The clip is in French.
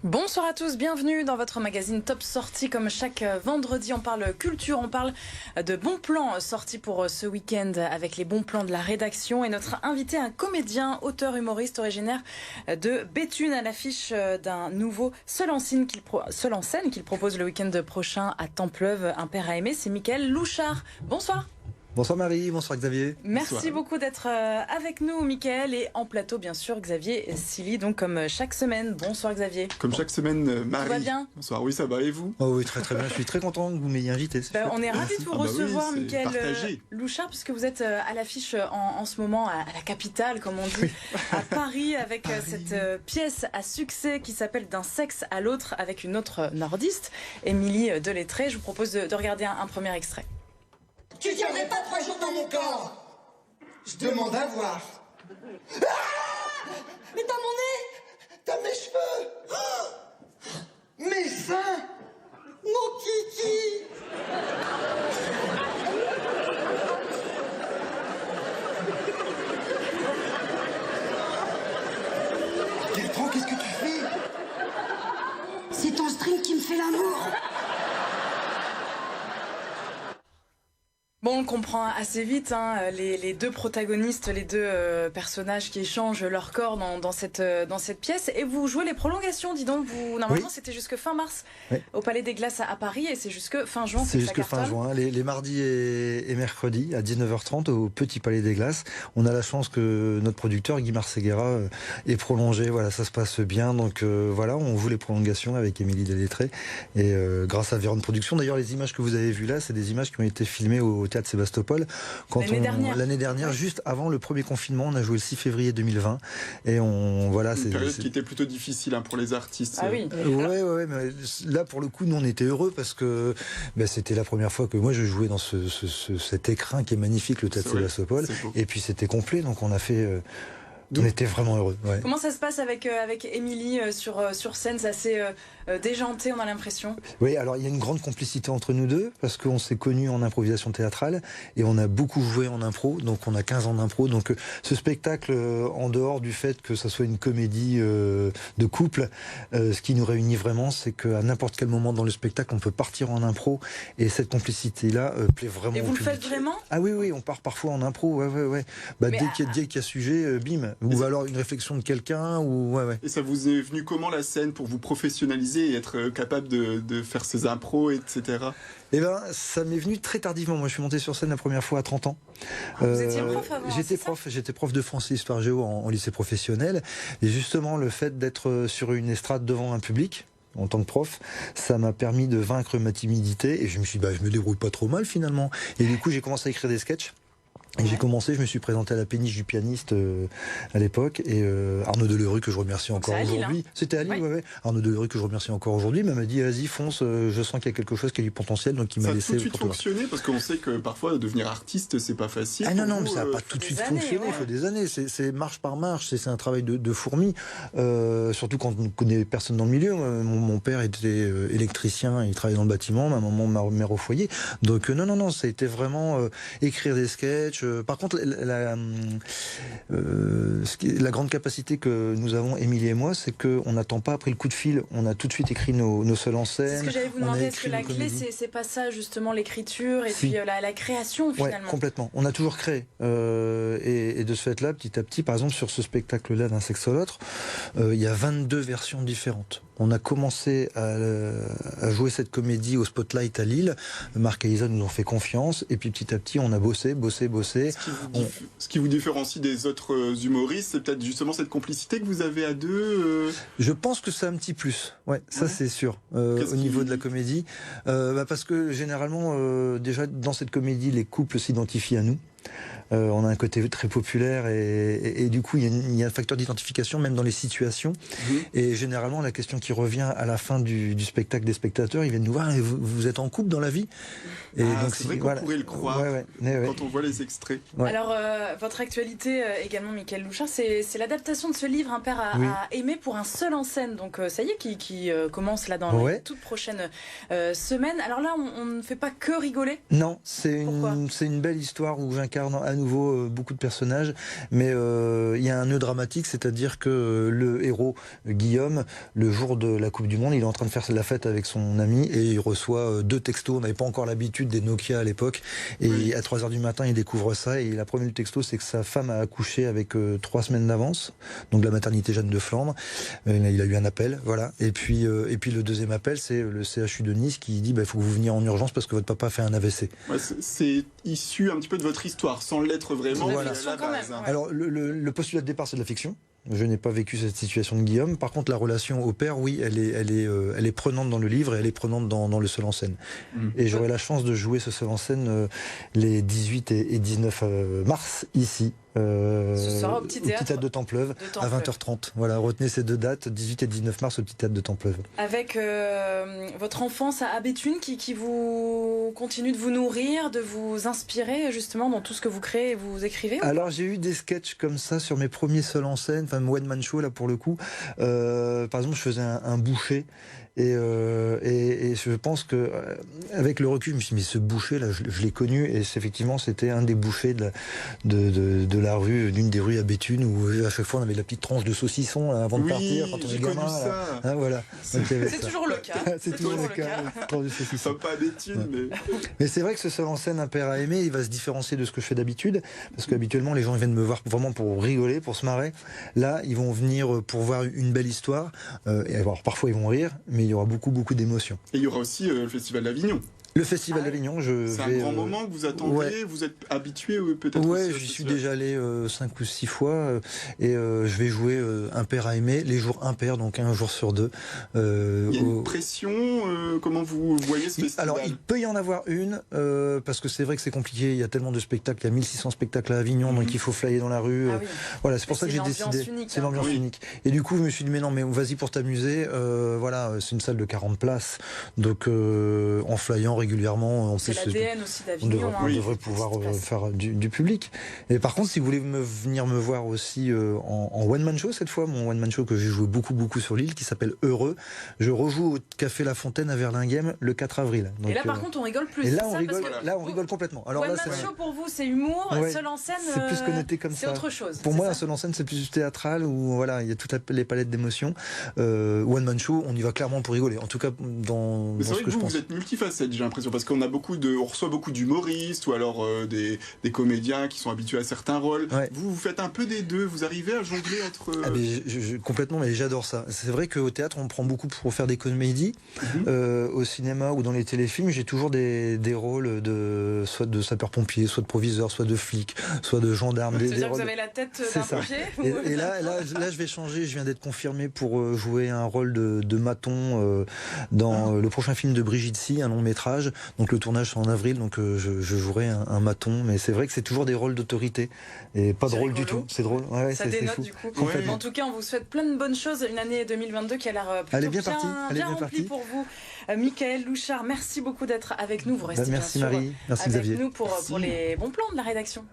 Bonsoir à tous, bienvenue dans votre magazine Top Sortie. Comme chaque vendredi, on parle culture, on parle de bons plans sortis pour ce week-end avec les bons plans de la rédaction. Et notre invité, un comédien, auteur, humoriste originaire de Béthune, à l'affiche d'un nouveau seul en scène qu'il propose le week-end prochain à Templeuve, Un père à aimer. C'est Mickaël Louchard. Bonsoir. Bonsoir Marie, bonsoir Xavier. Merci beaucoup d'être avec nous, Mickaël, et en plateau bien sûr Xavier Silly, donc comme chaque semaine. Bonsoir Xavier. Comme chaque semaine, Marie. Tout va bien? Bonsoir, oui ça va et vous? Oh oui, très très bien, je suis très content que vous m'ayez invité. On est ravis de vous recevoir, oui, Mickaël Louchard, puisque vous êtes à l'affiche en ce moment à la capitale, comme on dit, à Paris, avec cette pièce à succès qui s'appelle D'un sexe à l'autre, avec une autre nordiste, Émilie Delettré. Je vous propose de regarder un premier extrait. Tu tiendrais pas 3 jours dans mon corps. Je demande à voir. Ah, mais t'as mon nez, t'as mes cheveux, mes seins, mon kiki. Bertrand, qu'est-ce que tu fais? C'est ton string qui me fait l'amour. Bon, on le comprend assez vite, hein, les deux protagonistes, les deux personnages qui échangent leur corps dans cette pièce. Et vous jouez les prolongations, dis donc. Normalement, c'était jusque fin mars au Palais des Glaces à Paris, et c'est jusque fin juin. C'est jusque fin juin, les mardis et mercredis à 19h30 au Petit Palais des Glaces. On a la chance que notre producteur Guy Marseguera ait prolongé. Voilà, ça se passe bien. Donc voilà, on joue les prolongations avec Émilie Delettré et grâce à Véron Productions. D'ailleurs, les images que vous avez vues là, c'est des images qui ont été filmées au Théâtre Sébastopol l'année dernière, juste avant le premier confinement. On a joué le 6 février 2020 et une période qui était plutôt difficile pour les artistes. Ah oui. Ouais, mais là pour le coup nous on était heureux parce que c'était la première fois que moi je jouais dans cet écrin qui est magnifique, le Théâtre Sébastopol, et puis c'était complet, donc on a fait on était vraiment heureux. Ouais. Comment ça se passe avec Émilie sur scène? C'est assez déjanté, on a l'impression. Oui, alors il y a une grande complicité entre nous deux parce qu'on s'est connus en improvisation théâtrale et on a beaucoup joué en impro, donc on a 15 ans d'impro. Donc ce spectacle, en dehors du fait que ça soit une comédie de couple, ce qui nous réunit vraiment, c'est qu'à n'importe quel moment dans le spectacle, on peut partir en impro, et cette complicité-là plaît vraiment au public. Et vous le faites vraiment? Ah oui, on part parfois en impro, ouais. Dès qu'il y a sujet, bim. Ou alors une réflexion de quelqu'un, ou Et ça vous est venu comment la scène pour vous professionnaliser et être capable de faire ces impros, etc. Eh ben, ça m'est venu très tardivement. Moi, je suis monté sur scène la première fois à 30 ans. Vous étiez prof avant? J'étais prof de français histoire géo en lycée professionnel. Et justement, le fait d'être sur une estrade devant un public, en tant que prof, ça m'a permis de vaincre ma timidité. Et je me suis dit, je me débrouille pas trop mal finalement. Et du coup, j'ai commencé à écrire des sketchs. Et j'ai commencé, je me suis présenté à la péniche du pianiste à l'époque, et Arnaud Delerue, que je remercie encore aujourd'hui. C'était à Lille, ouais. Arnaud Delerue, que je remercie encore aujourd'hui, m'a dit vas-y fonce, je sens qu'il y a quelque chose qui a du potentiel, donc il m'a laissé. Ça a tout de suite fonctionné, parce qu'on sait que parfois devenir artiste c'est pas facile. Ah non, mais ça n'a pas tout de suite fonctionné, il faut des années, c'est marche par marche, c'est un travail de fourmi, surtout quand on ne connaît personne dans le milieu. Mon père était électricien, il travaillait dans le bâtiment, ma maman, ma mère au foyer, donc non, ça a été vraiment écrire des sketchs. Par contre, la grande capacité que nous avons, Émilie et moi, c'est qu'on n'attend pas après le coup de fil. On a tout de suite écrit nos seuls en scène. C'est ce que j'allais vous demander. Est-ce que la clé, c'est pas ça, justement, l'écriture et puis la création, finalement? Oui, complètement. On a toujours créé. Et de ce fait-là, petit à petit, par exemple, sur ce spectacle-là, D'un sexe à l'autre, il y a 22 versions différentes. On a commencé à jouer cette comédie au Spotlight à Lille. Marc et Elisa nous ont fait confiance. Et puis petit à petit, on a bossé. Ce qui vous différencie des autres humoristes, c'est peut-être justement cette complicité que vous avez à deux. Je pense que c'est un petit plus. Ça c'est sûr. Au niveau de la comédie. Parce que généralement, déjà dans cette comédie, les couples s'identifient à nous. On a un côté très populaire et du coup il y a un facteur d'identification même dans les situations. Et généralement la question qui revient à la fin du spectacle des spectateurs, ils viennent nous voir: vous êtes en couple dans la vie? Et c'est vrai qu'on pourrait le croire quand on voit les extraits. Ouais. Alors, votre actualité également, Mickaël Louchard, c'est l'adaptation de ce livre, Un père à aimer, pour un seul en scène. Donc, ça y est, qui commence là dans les toutes prochaines semaines. Alors là, on ne fait pas que rigoler. Non, c'est une belle histoire où j'incarne à nouveau beaucoup de personnages, mais il y a un nœud dramatique, c'est-à-dire que le héros, Guillaume, le jour de la Coupe du Monde, il est en train de faire la fête avec son ami et il reçoit 2 textos. On n'avait pas encore l'habitude des Nokia à l'époque, et à 3h du matin, il découvre ça, et la première texto, c'est que sa femme a accouché avec 3 semaines d'avance, donc la maternité Jeanne de Flandre. Il a eu un appel, voilà. Et puis le deuxième appel, c'est le CHU de Nice qui dit il faut que vous veniez en urgence parce que votre papa a fait un AVC. Ouais, c'est issu un petit peu de votre histoire, sans l'être vraiment. Voilà. Alors le postulat de départ, c'est de la fiction. Je n'ai pas vécu cette situation de Guillaume. Par contre, la relation au père, oui, elle est prenante dans le livre et elle est prenante dans le seul en scène. Et j'aurai la chance de jouer ce seul en scène les 18 et 19 mars ici. Ce sera au Petit Théâtre de Templeuve à 20h30. Voilà, retenez ces 2 dates, 18 et 19 mars au Petit Théâtre de Templeuve. Avec votre enfance à Béthune qui vous continue de vous nourrir, de vous inspirer justement dans tout ce que vous créez et vous écrivez. Alors j'ai eu des sketchs comme ça sur mes premiers seuls en scène, enfin one man show là pour le coup. Par exemple, je faisais un boucher. Et je pense que avec le recul, je me suis dit, mais ce boucher là, je l'ai connu, et effectivement c'était un des bouchers de la rue, d'une des rues à Béthune, où à chaque fois on avait la petite tranche de saucisson là, avant de partir quand on est gamin. Voilà. C'est toujours le cas. C'est toujours le cas. Tranche de saucisson. Pas à Béthune, mais c'est vrai que ce seul en scène, Un père à aimer, il va se différencier de ce que je fais d'habitude, parce qu'habituellement les gens viennent me voir vraiment pour rigoler, pour se marrer. Là, ils vont venir pour voir une belle histoire, et alors parfois ils vont rire, mais il y aura beaucoup d'émotions. Et il y aura aussi le Festival d'Avignon. Le Festival d'Avignon, c'est un grand moment que vous attendez, vous êtes habitué peut-être. Ouais, j'y suis déjà allé 5 ou 6 fois, et je vais jouer Un père à aimer, les jours impairs, donc un jour sur 2. Il y a une pression, comment vous voyez ce festival? Alors il peut y en avoir une, parce que c'est vrai que c'est compliqué, il y a tellement de spectacles, il y a 1600 spectacles à Avignon, donc il faut flyer dans la rue. Voilà, c'est pour ça que j'ai décidé. C'est l'ambiance unique. Et du coup, je me suis dit, mais non, mais vas-y pour t'amuser, voilà, c'est une salle de 40 places, donc en flyant régulièrement, c'est l'ADN aussi d'Avignon. On devrait pouvoir faire du public. Et par contre, si vous voulez venir me voir aussi en one-man show, cette fois, mon one-man show que j'ai joué beaucoup sur l'île, qui s'appelle Heureux, je rejoue au Café La Fontaine à Verlinghem le 4 avril. Donc, et là, par contre, on rigole plus. Et là, on rigole complètement. Alors one-man show pour vous, c'est humour, seul en scène, c'est plus connoté comme ça. C'est autre chose. Pour moi, un seul en scène, c'est plus théâtral, où voilà, il y a toutes les palettes d'émotions. One-man show, on y va clairement pour rigoler. En tout cas, dans ce que je pense. Vous êtes multifacette, j'ai l'impression, parce qu'on a on reçoit beaucoup d'humoristes ou alors des comédiens qui sont habitués à certains rôles. Ouais. Vous faites un peu des deux, vous arrivez à jongler entre... complètement, mais j'adore ça. C'est vrai qu'au théâtre, on prend beaucoup pour faire des comédies. Au cinéma ou dans les téléfilms, j'ai toujours des rôles soit de sapeur-pompier, soit de proviseur, soit de flic, soit de gendarme. C'est-à-dire que vous avez la tête d'un pompier. Et là, je vais changer. Je viens d'être confirmé pour jouer un rôle de maton dans le prochain film de Brigitte Si, un long métrage. Donc le tournage c'est en avril, donc je jouerai un maton, mais c'est vrai que c'est toujours des rôles d'autorité et pas de rôle du tout. C'est drôle. Ouais, ça dénote du coup. Ouais. En tout cas, on vous souhaite plein de bonnes choses, une année 2022 qui a l'air plutôt bien remplie pour vous. Mickaël Louchard, merci beaucoup d'être avec nous. Vous restez merci bien sûr Marie, merci avec Xavier. nous pour les bons plans de la rédaction.